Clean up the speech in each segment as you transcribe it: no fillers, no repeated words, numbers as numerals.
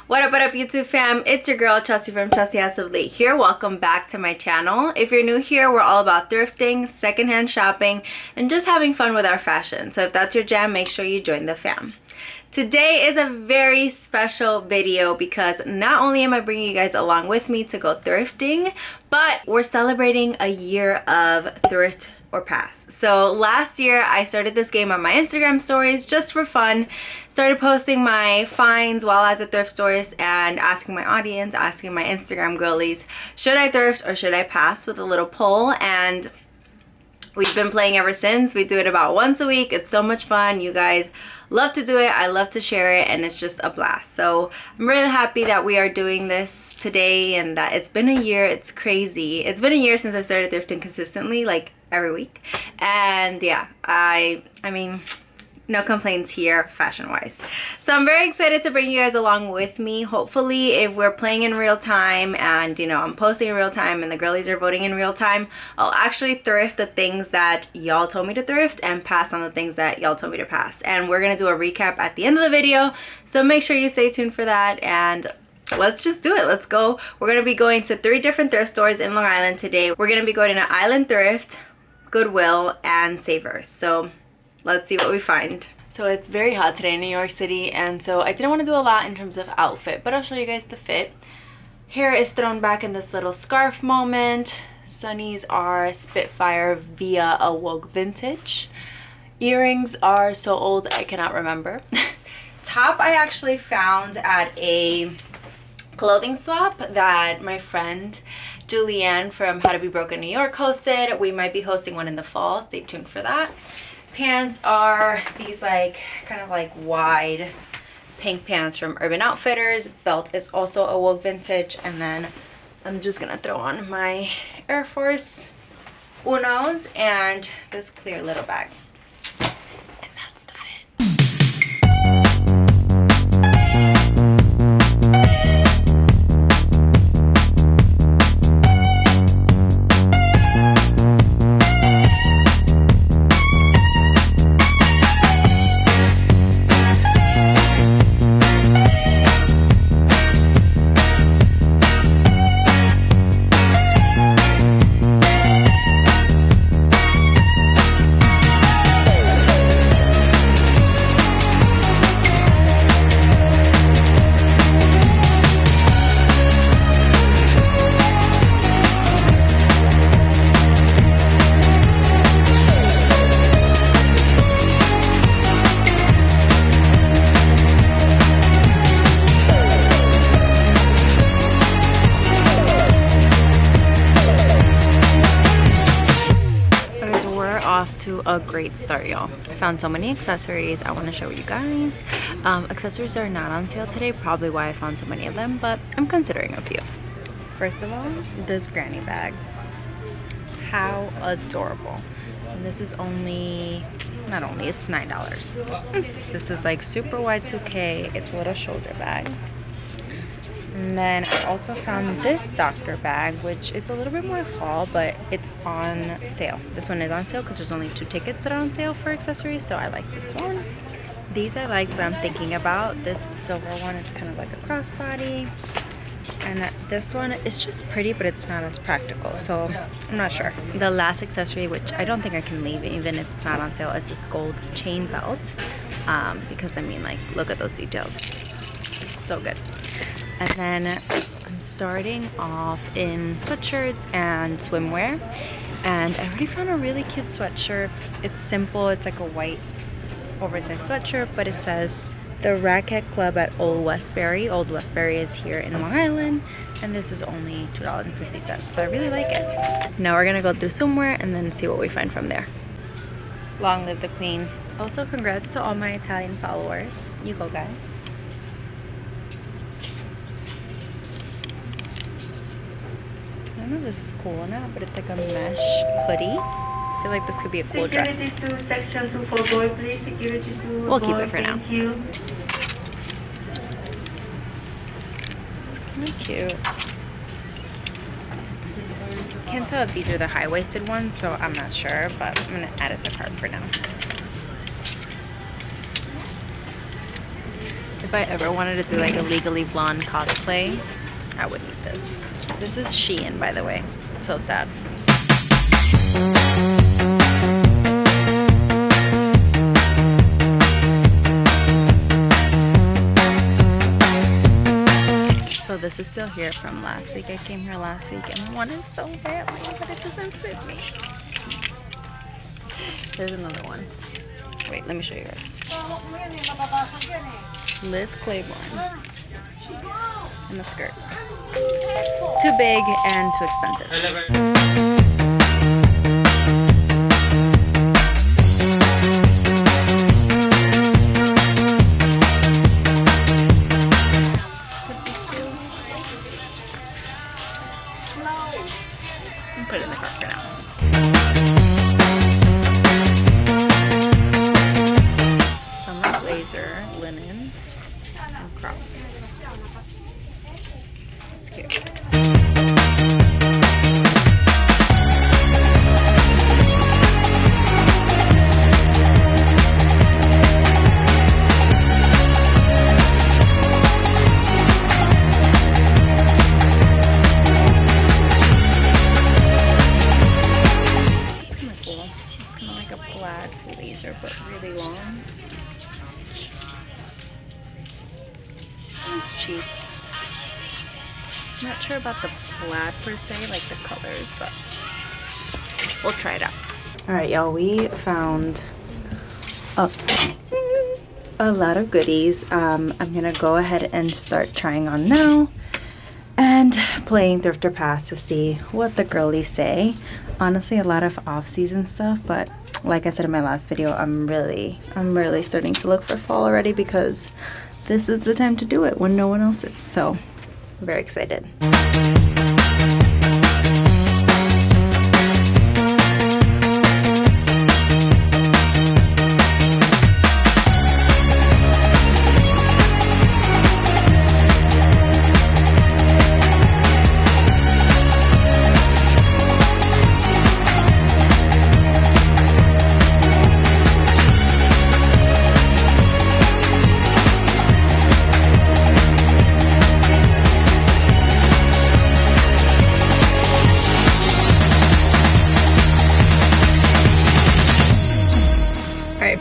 What up YouTube fam? It's your girl Chelsea from Chelsea As of Late here. Welcome back to my channel. If you're new here, we're all about thrifting, secondhand shopping, and just having fun with our fashion. So if that's your jam, make sure you join the fam. Today is a very special video because not only am I bringing you guys along with me to go thrifting, but we're celebrating a year of thrift or pass. So last year I started this game on my Instagram stories just for fun. Started posting my finds while at the thrift stores and asking my audience, asking my Instagram girlies, should I thrift or should I pass, with a little poll. And we've been playing ever since. We do it about once a week. It's so much fun. You guys love to do it. I love to share it, and it's just a blast. So I'm really happy that we are doing this today and that it's been a year. It's crazy. It's been a year since I started thrifting consistently, like every week. And yeah, I mean, no complaints here fashion wise. So I'm very excited to bring you guys along with me. Hopefully if we're playing in real time and I'm posting in real time and the girlies are voting in real time, I'll actually thrift the things that y'all told me to thrift and pass on the things that y'all told me to pass. And we're gonna do a recap at the end of the video, so make sure you stay tuned for that. And let's just do it. Let's go. We're gonna be going to 3 different thrift stores in Long Island today. We're gonna be going to Island Thrift, Goodwill, and Savers. So let's see what we find. So it's very hot today in New York City, and so I didn't want to do a lot in terms of outfit, but I'll show you guys the fit. Hair is thrown back in this little scarf moment. Sunnies are Spitfire via a Woke Vintage. Earrings are so old I cannot remember. Top I actually found at a clothing swap that my friend Julianne from How to Be Broke in New York hosted. We might be hosting one in the fall. Stay tuned for that. Pants are these kind of wide pink pants from Urban Outfitters. Belt is also a Woke Vintage. And then I'm just gonna throw on my Air Force Unos and this clear little bag. And that's the fit. Off to a great start, y'all. I found so many accessories I want to show you guys. Accessories are not on sale today, probably why I found so many of them, but I'm considering a few. First of all, this granny bag. How adorable. And this is only, not only, it's $9. This is like super Y2K. It's a little shoulder bag. And then I also found this doctor bag, which is a little bit more fall, but it's on sale. This one is on sale because there's only 2 tickets that are on sale for accessories, so I like this one. These I like, but I'm thinking about this silver one. It's kind of like a crossbody. And this one is just pretty, but it's not as practical, so I'm not sure. The last accessory, which I don't think I can leave even if it's not on sale, is this gold chain belt. Because I mean, look at those details. So good. And then I'm starting off in sweatshirts and swimwear. And I already found a really cute sweatshirt. It's simple. It's like a white oversized sweatshirt, but it says the Racket Club at Old Westbury. Old Westbury is here in Long Island, and this is only $2.50. So I really like it. Now we're gonna go through swimwear and then see what we find from there. Long live the queen. Also, congrats to all my Italian followers. You go, guys. I don't know if this is cool or not, but it's like a mesh hoodie. I feel like this could be a cool dress. We'll keep it for now. It's kind of cute. Can't tell if these are the high-waisted ones, so I'm not sure, but I'm gonna add it to cart for now. If I ever wanted to do like a Legally Blonde cosplay, I would need this. This is Shein, by the way. So sad. So this is still here from last week. I came here last week and I wanted so badly, but it doesn't fit me. There's another one. Wait, let me show you guys. Liz Claiborne. And the skirt. Too big and too expensive. Put it in the cart for now. Summer blazer, linen, and cropped. It's cute. But really long. It's cheap. Not sure about the plaid per se, like the colors, but we'll try it out. Alright, y'all, we found a lot of goodies. I'm gonna go ahead and start trying on now and playing Thrift or Pass to see what the girlies say. Honestly, a lot of off-season stuff, but like I said in my last video, I'm really starting to look for fall already because this is the time to do it when no one else is. So, I'm very excited.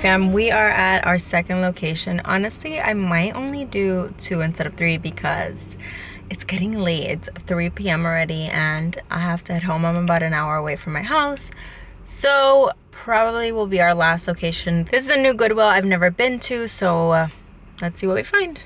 Fam, we are at our second location. Honestly, I might only do 2 instead of 3 because it's getting late. It's 3 p.m. already and I have to head home. I'm about an hour away from my house. So probably will be our last location. This is a new Goodwill I've never been to, so let's see what we find.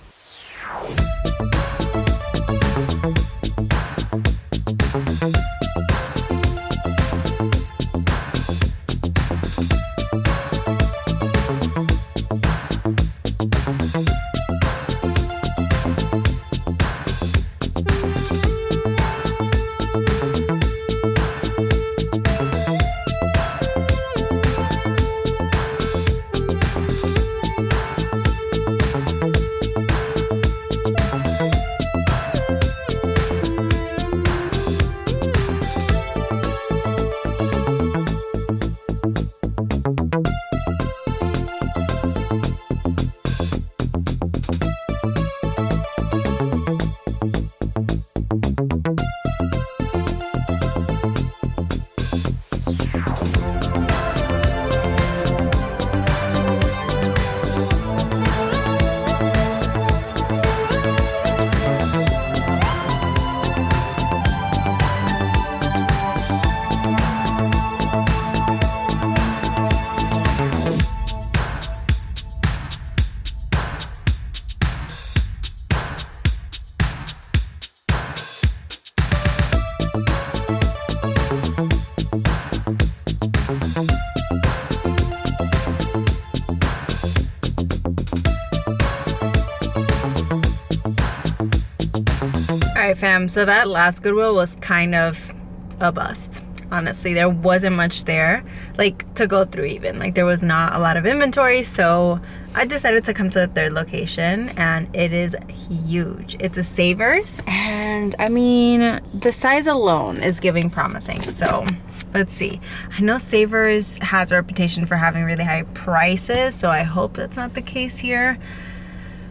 Alright fam, so that last Goodwill was kind of a bust. Honestly, there wasn't much there, like, to go through even. Like, there was not a lot of inventory, so I decided to come to the third location, and it is huge. It's a Savers, and I mean, the size alone is giving promising, so let's see. I know Savers has a reputation for having really high prices, so I hope that's not the case here.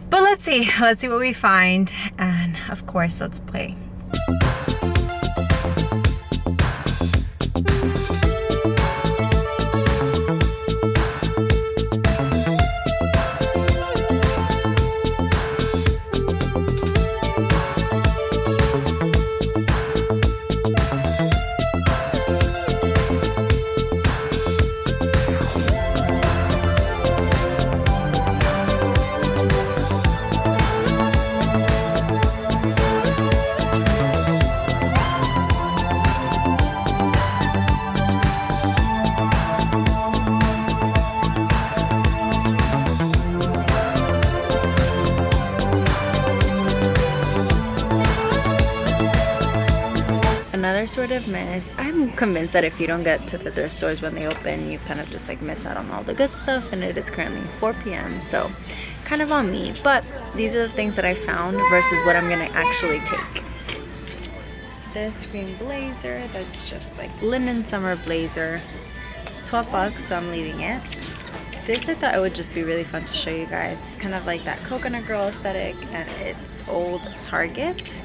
But let's see what we find, and of course let's play. Another sort of miss. I'm convinced that if you don't get to the thrift stores when they open, you kind of just like miss out on all the good stuff, and it is currently 4 p.m. so kind of on me, but these are the things that I found versus what I'm gonna actually take. This green blazer that's just like linen summer blazer. It's 12 bucks, so I'm leaving it. This I thought it would just be really fun to show you guys. It's kind of like that coconut girl aesthetic, and it's old Target.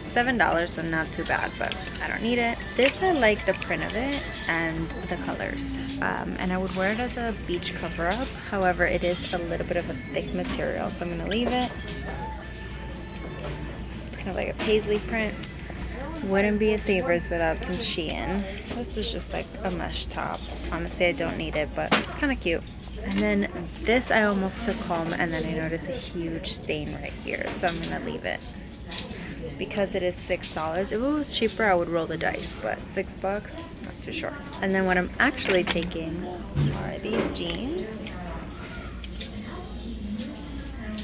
$7, so not too bad, but I don't need it. This, I like the print of it and the colors, and I would wear it as a beach cover up. However, it is a little bit of a thick material, so I'm gonna leave it. It's kind of like a paisley print. Wouldn't be a Savers without some Shein. This was just like a mesh top. Honestly, I don't need it, but kind of cute. And then this I almost took home, and then I noticed a huge stain right here, so I'm gonna leave it. Because it is $6. If it was cheaper, I would roll the dice, but $6, not too sure. And then what I'm actually taking are these jeans.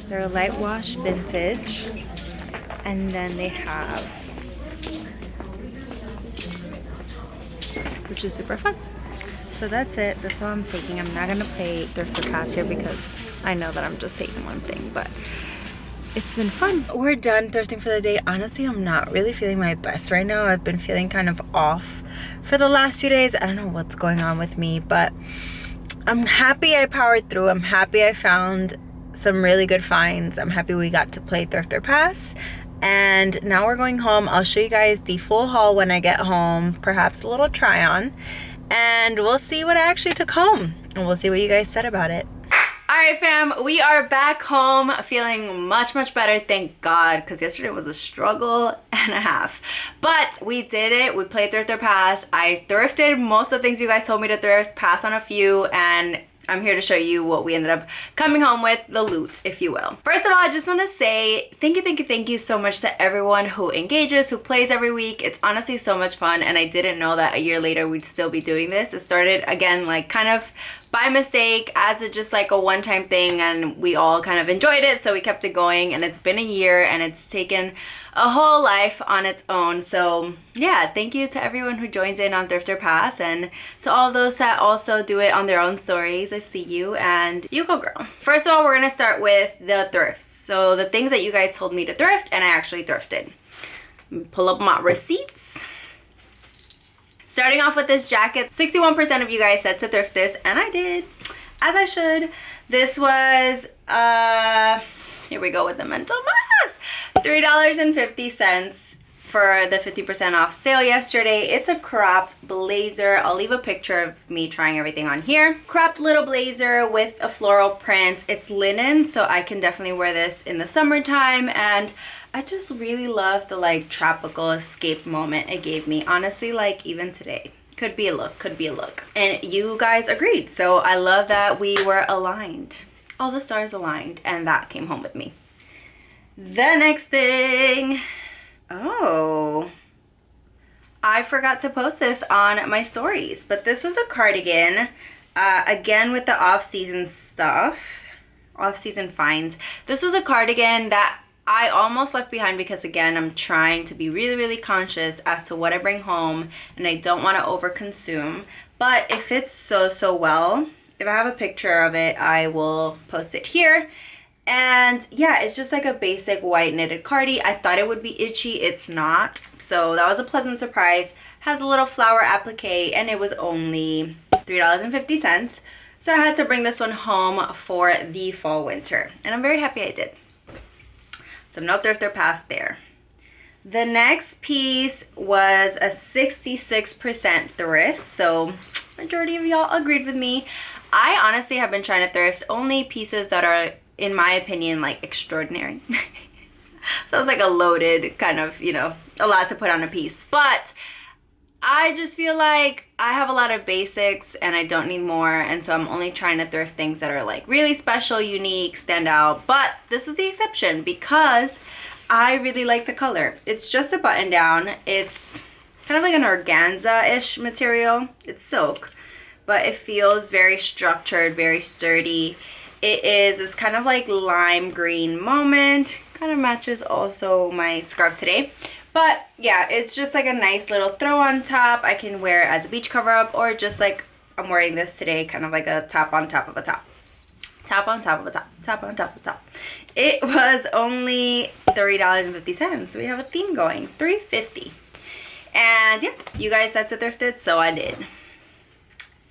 They're a light wash vintage, and then they have, which is super fun. So that's it. That's all I'm taking. I'm not gonna play Thrift or Pass here because I know that I'm just taking one thing, but it's been fun. We're done thrifting for the day. Honestly, I'm not really feeling my best right now. I've been feeling kind of off for the last 2 days. I don't know what's going on with me, but I'm happy I powered through. I'm happy I found some really good finds. I'm happy we got to play Thrift or Pass. And now we're going home. I'll show you guys the full haul when I get home, perhaps a little try on, and we'll see what I actually took home, and we'll see what you guys said about it. Alright fam, we are back home feeling much better, thank God, because yesterday was a struggle and a half. But we did it. We played Thrift or Pass. I thrifted most of the things you guys told me to thrift, pass on a few, and I'm here to show you what we ended up coming home with, the loot, if you will. First of all, I just want to say thank you so much to everyone who engages, who plays every week. It's honestly so much fun, and I didn't know that a year later we'd still be doing this. It started, again, like kind of by mistake as just like a one-time thing, and we all kind of enjoyed it, so we kept it going, and it's been a year, and it's taken a whole life on its own. So yeah, thank you to everyone who joins in on Thrift or Pass, and to all those that also do it on their own stories. I see you, and you go girl. First of all, we're gonna start with the thrifts. So the things that you guys told me to thrift, and I actually thrifted. Pull up my receipts. Starting off with this jacket, 61% of you guys said to thrift this, and I did, as I should. This was, here we go with the mental math, $3.50 for the 50% off sale yesterday. It's a cropped blazer. I'll leave a picture of me trying everything on here. Cropped little blazer with a floral print. It's linen, so I can definitely wear this in the summertime, and I just really love the like tropical escape moment it gave me. Honestly, like even today, could be a look, could be a look. And you guys agreed, so I love that we were aligned. All the stars aligned, and that came home with me. The next thing, oh, I forgot to post this on my stories, but this was a cardigan, again with the off-season stuff, off-season finds. This was a cardigan that I almost left behind because, again, I'm trying to be really conscious as to what I bring home, and I don't want to overconsume, but it fits so well. If I have a picture of it, I will post it here. And yeah, it's just like a basic white knitted cardi. I thought it would be itchy. It's not, so that was a pleasant surprise. Has a little flower applique, and it was only $3.50. So I had to bring this one home for the fall winter, and I'm very happy I did. So no thrift or pass there. The next piece was a 66% thrift, so majority of y'all agreed with me. I honestly have been trying to thrift only pieces that are, in my opinion, like extraordinary. Sounds like a loaded kind of, you know, a lot to put on a piece. But I just feel like I have a lot of basics and I don't need more. And so I'm only trying to thrift things that are like really special, unique, stand out. But this was the exception because I really like the color. It's just a button down. It's kind of like an organza-ish material. It's silk, but it feels very structured, very sturdy. It is this kind of like lime green moment. Kind of matches also my scarf today. But yeah, it's just like a nice little throw on top. I can wear it as a beach cover up, or just like I'm wearing this today, kind of like a top on top of a top. Top on top of a top. Top on top of a top. It was only $3.50. We have a theme going. $3.50. And yeah, you guys said to thrift it, so I did.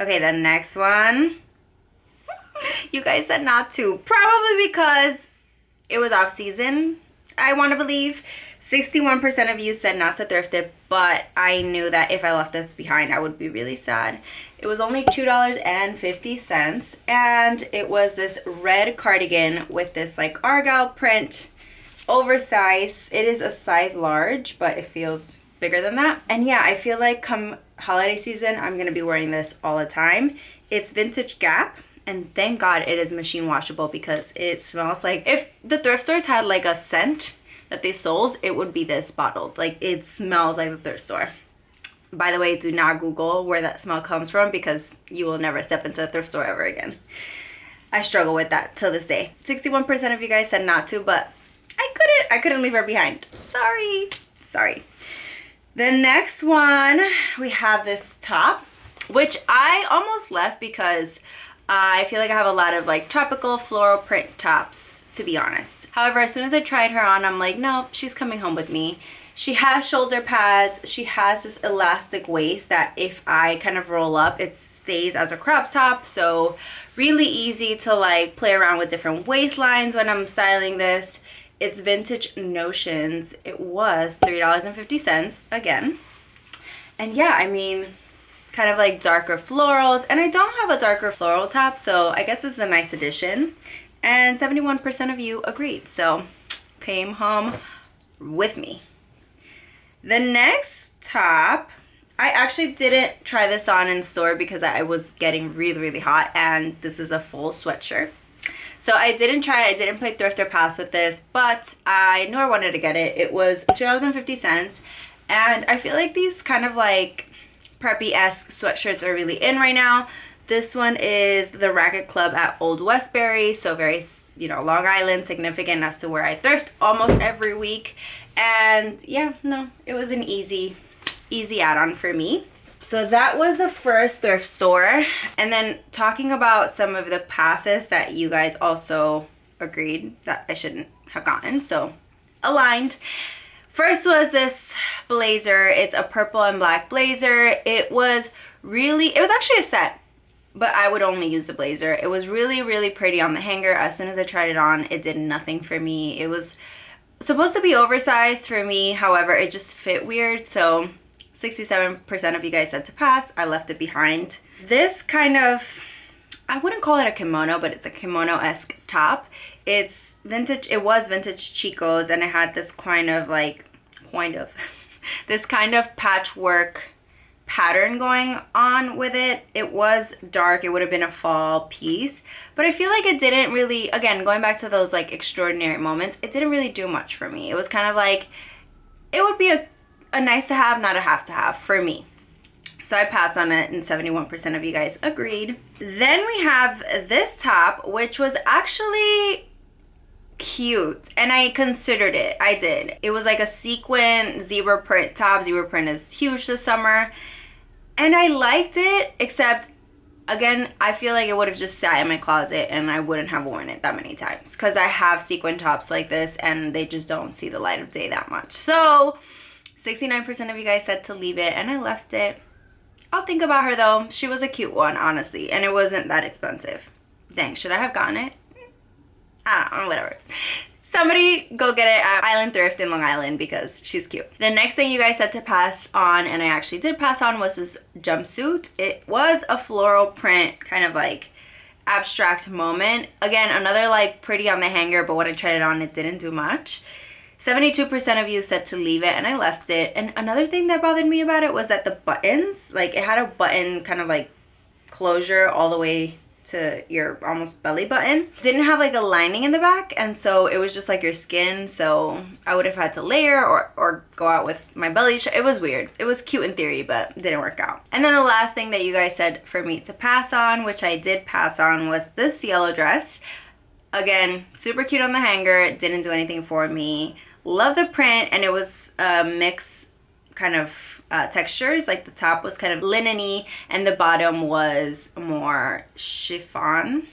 Okay, the next one. You guys said not to. Probably because it was off season, I want to believe. 61% of you said not to thrift it, but I knew that if I left this behind, I would be really sad. It was only $2.50, and it was this red cardigan with this like argyle print, oversized. It is a size large, but it feels bigger than that. And yeah, I feel like come holiday season, I'm going to be wearing this all the time. It's vintage Gap. And thank God it is machine washable because it smells like, if the thrift stores had like a scent that they sold, it would be this bottled. Like, it smells like the thrift store. By the way, do not Google where that smell comes from because you will never step into a thrift store ever again. I struggle with that till this day. 61% of you guys said not to, but I couldn't leave her behind. Sorry. The next one, we have this top, which I almost left because I feel like I have a lot of like tropical floral print tops, to be honest. However, as soon as I tried her on, I'm like, no, she's coming home with me. She has shoulder pads. She has this elastic waist that if I kind of roll up, it stays as a crop top. So really easy to like play around with different waistlines when I'm styling this. It's vintage Notions. It was $3.50 again. And yeah, I mean, kind of like darker florals, and I don't have a darker floral top, so I guess this is a nice addition. And 71% of you agreed, so came home with me. The next top, I actually didn't try this on in store because I was getting really hot, and this is a full sweatshirt, so I didn't try it. I didn't play thrift or pass with this, but I knew I wanted to get it. It was $2.50, and I feel like these kind of like preppy-esque sweatshirts are really in right now. This one is the Racket Club at Old Westbury, so very, you know, Long Island, significant as to where I thrift almost every week. And yeah, no, it was an easy add-on for me. So that was the first thrift store. And then talking about some of the passes that you guys also agreed that I shouldn't have gotten, so aligned. First was this blazer. It's a purple and black blazer. It was actually a set, but I would only use the blazer. It was really pretty on the hanger. As soon as I tried it on, it did nothing for me. It was supposed to be oversized for me. However, it just fit weird. So 67% of you guys said to pass. I left it behind. This kind of, I wouldn't call it a kimono, but it's a kimono-esque top. It's vintage. It was vintage Chico's, and it had this this kind of patchwork pattern going on with it. It was dark. It would have been a fall piece, but I feel like it didn't really, again, going back to those like extraordinary moments, it didn't really do much for me. It was kind of like, it would be a nice to have, not a have to have for me. So I passed on it, and 71% of you guys agreed. Then we have this top, which was actually cute, and I considered it. I did. It was like a sequin zebra print top. Zebra print is huge this summer, and I liked it, except again, I feel like it would have just sat in my closet and I wouldn't have worn it that many times because I have sequin tops like this and they just don't see the light of day that much. So 69% of you guys said to leave it, and I left it. I'll think about her though. She was a cute one, honestly, and it wasn't that expensive. Dang, should I have gotten it? I don't know, whatever. Somebody go get it at Island Thrift in Long Island because she's cute. The next thing you guys said to pass on, and I actually did pass on, was this jumpsuit. It was a floral print, kind of like abstract moment. Again, another like pretty on the hanger, but when I tried it on, it didn't do much. 72% of you said to leave it, and I left it. And another thing that bothered me about it was that the buttons, like it had a button kind of like closure all the way to your almost belly button. Didn't have like a lining in the back, and so it was just like your skin, so I would have had to layer or go out with my belly. It was weird. It was cute in theory, but didn't work out. And then the last thing that you guys said for me to pass on, which I did pass on, was this yellow dress. Again, super cute on the hanger. It didn't do anything for me. Love the print, and it was a mix kind of textures. Like the top was kind of linen-y and the bottom was more chiffon.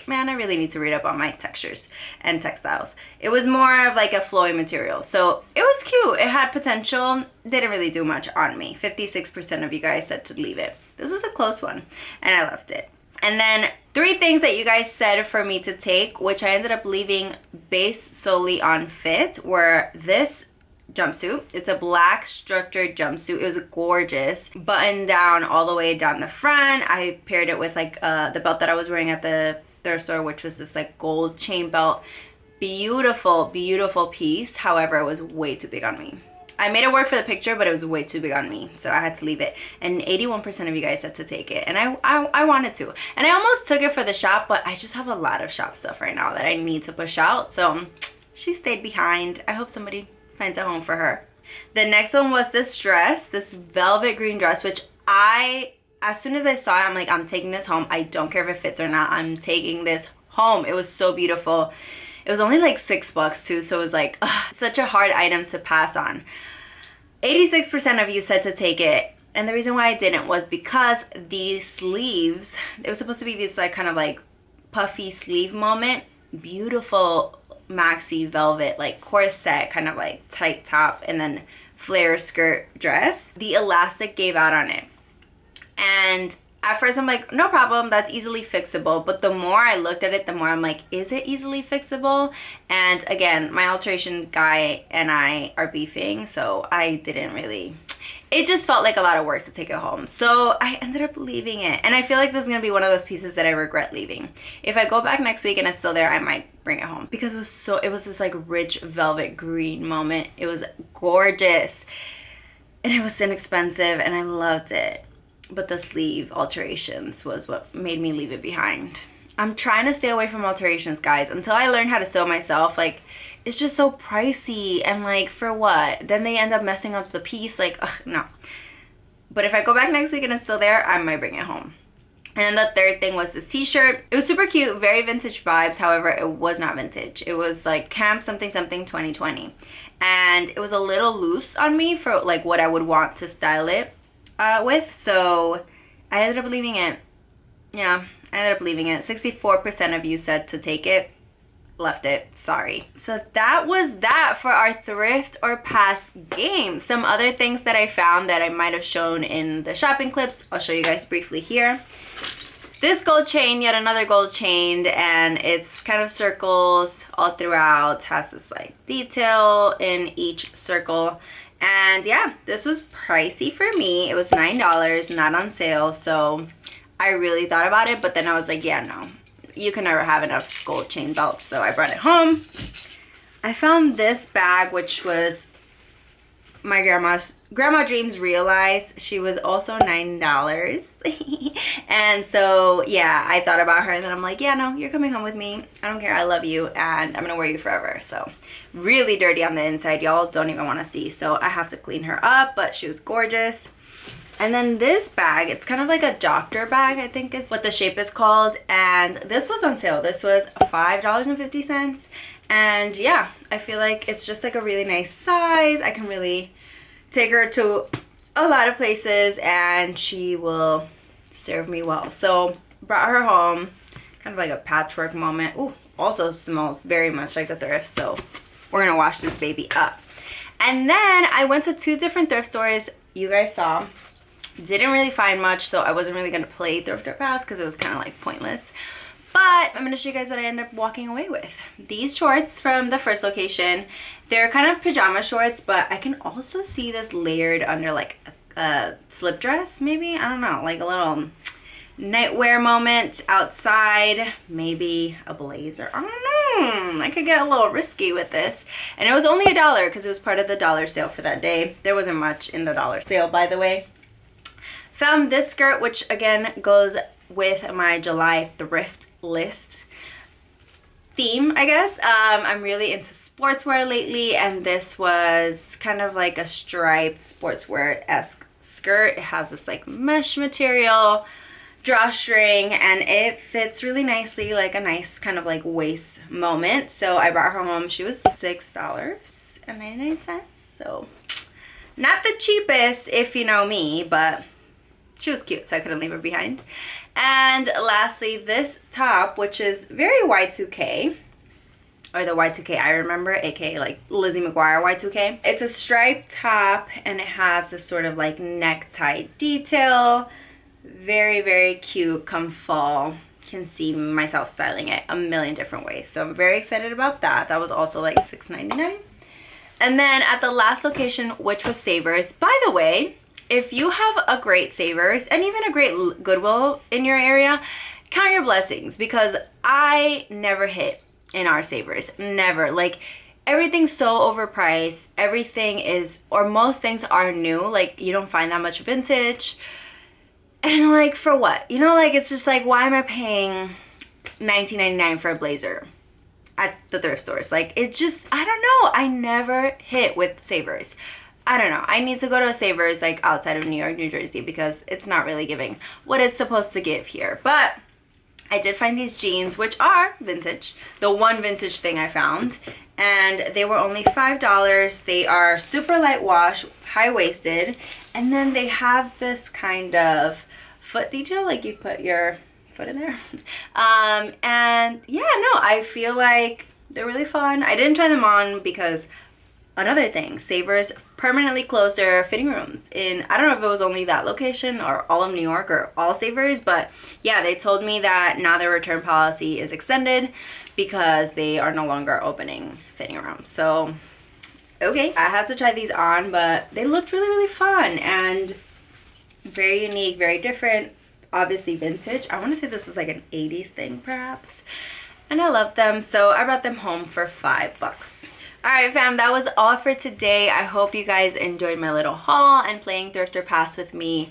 Man, I really need to read up on my textures and textiles. It was more of like a flowy material, so it was cute. It had potential. Didn't really do much on me. 56% of you guys said to leave it. This was a close one, and I left it. And then 3 things that you guys said for me to take, which I ended up leaving based solely on fit, were this jumpsuit. It's a black structured jumpsuit. It was gorgeous, buttoned down all the way down the front. I paired it with like the belt that I was wearing at the thrift store, which was this like gold chain belt. Beautiful, beautiful piece. However, it was way too big on me. I made it work for the picture, but it was way too big on me, so I had to leave it. And 81% of you guys said to take it, and I wanted to. And I almost took it for the shop, but I just have a lot of shop stuff right now that I need to push out, so she stayed behind. I hope somebody finds a home for her. The next one was this dress, this velvet green dress, which as soon as I saw it, I'm like, I'm taking this home. I don't care if it fits or not. I'm taking this home. It was so beautiful. It was only like $6 too, so it was like such a hard item to pass on. 86% of you said to take it, and the reason why I didn't was because these sleeves, it was supposed to be this like kind of like puffy sleeve moment. Beautiful maxi velvet like corset, kind of like tight top, and then flare skirt dress. The elastic gave out on it, and at first I'm like, no problem, that's easily fixable. But the more I looked at it, the more I'm like, is it easily fixable? And again, my alteration guy and I are beefing, so I didn't really, it just felt like a lot of work to take it home. So I ended up leaving it. And I feel like this is gonna be one of those pieces that I regret leaving. If I go back next week and it's still there, I might bring it home, because it was this like rich velvet green moment. It was gorgeous, and it was inexpensive, and I loved it. But the sleeve alterations was what made me leave it behind. I'm trying to stay away from alterations, guys, until I learn how to sew myself. Like, it's just so pricey, and like, for what? Then they end up messing up the piece. Like, ugh, no. But if I go back next week and it's still there, I might bring it home. And then the third thing was this t-shirt. It was super cute, very vintage vibes. However, it was not vintage. It was like Camp something something 2020. And it was a little loose on me for like what I would want to style it with, so I ended up leaving it. Yeah, I ended up leaving it. 64% of you said to take it. Left it. Sorry. So that was that for our thrift or pass game. Some other things that I found that I might have shown in the shopping clips, I'll show you guys briefly here. This gold chain, yet another gold chain, and it's kind of circles all throughout. Has this like detail in each circle. And yeah, this was pricey for me. It was $9, not on sale. So I really thought about it, but then I was like, yeah, no, you can never have enough gold chain belts. So I brought it home. I found this bag, which was my grandma dreams realized. She was also $9. And so yeah, I thought about her, and then I'm like, yeah, no, you're coming home with me. I don't care, I love you, and I'm gonna wear you forever. So really dirty on the inside, y'all don't even want to see, so I have to clean her up, but she was gorgeous. And then this bag, it's kind of like a doctor bag, I think is what the shape is called, and this was on sale. This was $5.50. And yeah, I feel like it's just like a really nice size. I can really take her to a lot of places, and she will serve me well. So brought her home, kind of like a patchwork moment. Ooh, also smells very much like the thrift, so we're gonna wash this baby up. And then I went to 2 different thrift stores. You guys saw Didn't really find much, so I wasn't really gonna play Thrift or Pass because it was kind of like pointless. But I'm gonna show you guys what I ended up walking away with. These shorts from the first location, they're kind of pajama shorts, but I can also see this layered under like a slip dress, maybe? I don't know, like a little nightwear moment outside, maybe a blazer. I don't know. I could get a little risky with this. And it was only $1 because it was part of the dollar sale for that day. There wasn't much in the dollar sale, by the way. Found this skirt, which again goes with my July thrift list theme, I guess. I'm really into sportswear lately, and this was kind of like a striped sportswear-esque skirt. It has this like mesh material, drawstring, and it fits really nicely, like a nice kind of like waist moment. So I brought her home. She was $6.99, so not the cheapest if you know me, but she was cute, so I couldn't leave her behind. And lastly, this top, which is very Y2K, or the Y2K I remember, aka like Lizzie McGuire Y2K. It's a striped top, and it has this sort of like necktie detail. Very, very cute come fall. Can see myself styling it a million different ways. So I'm very excited about that. That was also like $6.99. And then at the last location, which was Savers. By the way, if you have a great Savers and even a great Goodwill in your area, count your blessings, because I never hit in our Savers. Never. Like, everything's so overpriced. Everything is, or most things are new. Like, you don't find that much vintage. And like, for what? You know, like, it's just like, why am I paying $19.99 for a blazer at the thrift stores? Like, it's just, I don't know. I never hit with Savers. I don't know. I need to go to a Savers like outside of New York, New Jersey, because it's not really giving what it's supposed to give here. But I did find these jeans, which are vintage. The one vintage thing I found. And they were only $5. They are super light wash, high-waisted. And then they have this kind of foot detail, like you put your foot in there. And yeah, no, I feel like they're really fun. I didn't try them on because another thing, Savers permanently closed their fitting rooms in, I don't know if it was only that location or all of New York or all Savers, but yeah, they told me that now their return policy is extended because they are no longer opening fitting rooms. So, okay, I had to try these on, but they looked really, really fun and very unique, very different, obviously vintage. I want to say this was like an 80s thing perhaps, and I love them, so I brought them home for $5. Alright fam, that was all for today. I hope you guys enjoyed my little haul and playing Thrift or Pass with me.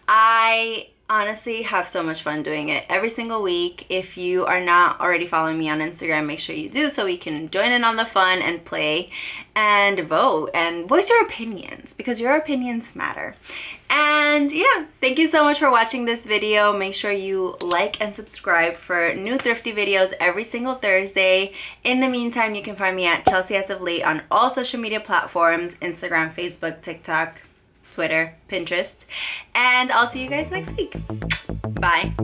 I honestly have so much fun doing it every single week. If you are not already following me on Instagram, make sure you do so we can join in on the fun and play and vote and voice your opinions, because your opinions matter. And yeah, thank you so much for watching this video. Make sure you like and subscribe for new thrifty videos every single Thursday. In the meantime, you can find me at Chelsea as of late on all social media platforms: Instagram, Facebook, TikTok, Twitter, Pinterest. And I'll see you guys next week. Bye.